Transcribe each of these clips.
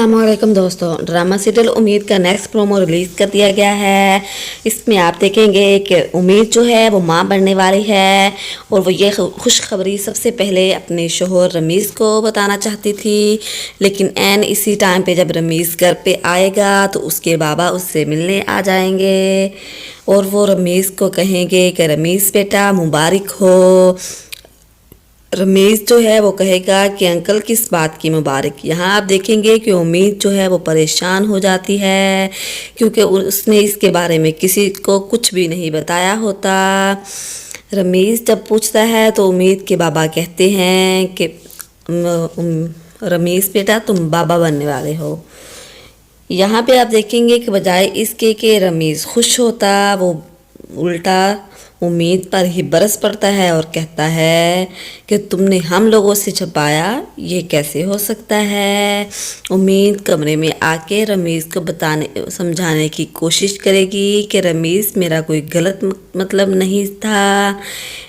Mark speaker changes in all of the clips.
Speaker 1: अस्सलामुअलैकुम दोस्तों, drama serial उम्मीद का नेक्स्ट प्रोमो रिलीज़ कर दिया गया है। इसमें आप देखेंगे कि उम्मीद जो है वो माँ बनने वाली है और वो ये खुशखबरी सबसे पहले अपने शोहर रमीज़ को बताना चाहती थी, लेकिन एन इसी टाइम पे जब रमीज़ घर पे आएगा तो उसके बाबा उससे मिलने आ जाएंगे और वो रमीज़ को कहेंगे कि रमीज़ बेटा मुबारक हो। रमीज़ जो है वो कहेगा कि अंकल किस बात की मुबारक। यहाँ आप देखेंगे कि उम्मीद जो है वो परेशान हो जाती है क्योंकि उसने इसके बारे में किसी को कुछ भी नहीं बताया होता। रमीज़ जब पूछता है तो उम्मीद के बाबा कहते हैं कि रमीज़ बेटा तुम बाबा बनने वाले हो। यहाँ पे आप देखेंगे कि बजाय इसके कि रमीज़ खुश होता, वो उल्टा उम्मीद पर ही बरस पड़ता है और कहता है कि तुमने हम लोगों से छुपाया, ये कैसे हो सकता है। उम्मीद कमरे में आके रमीज़ को समझाने की कोशिश करेगी कि रमीज़ मेरा कोई गलत मतलब नहीं था,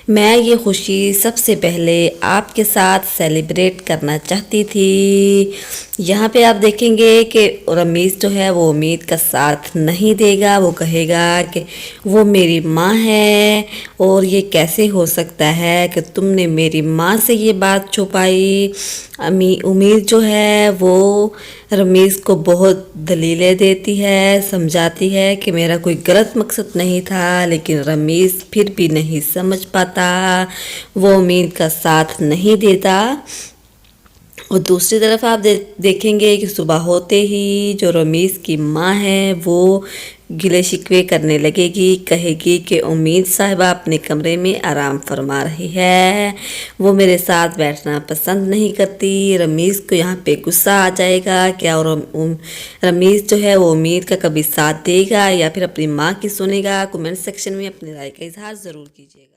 Speaker 1: मैं ये खुशी सबसे पहले आपके साथ सेलिब्रेट करना चाहती थी। यहाँ पे आप देखेंगे कि रमीज़ जो है वो उम्मीद का साथ नहीं देगा, वो कहेगा कि वो मेरी माँ है और ये कैसे हो सकता है कि तुमने मेरी माँ से ये बात छुपाई। उम्मीद जो है वो रमीज़ को बहुत दलीलें देती है, समझाती है कि मेरा कोई गलत मकसद नहीं था, लेकिन रमीज़ फिर भी नहीं समझ पाता, वो उम्मीद का साथ नहीं देता। और दूसरी तरफ आप देखेंगे कि सुबह होते ही जो रमीज़ की माँ है वो गिले शिकवे करने लगेगी, कहेगी कि उम्मीद साहिबा अपने कमरे में आराम फरमा रही है, वो मेरे साथ बैठना पसंद नहीं करती। रमीज़ को यहाँ पे गुस्सा आ जाएगा क्या और रमीज़ जो है वो उम्मीद का कभी साथ देगा या फिर अपनी माँ की सुनेगा। कमेंट सेक्शन में अपनी राय का इजहार ज़रूर कीजिएगा।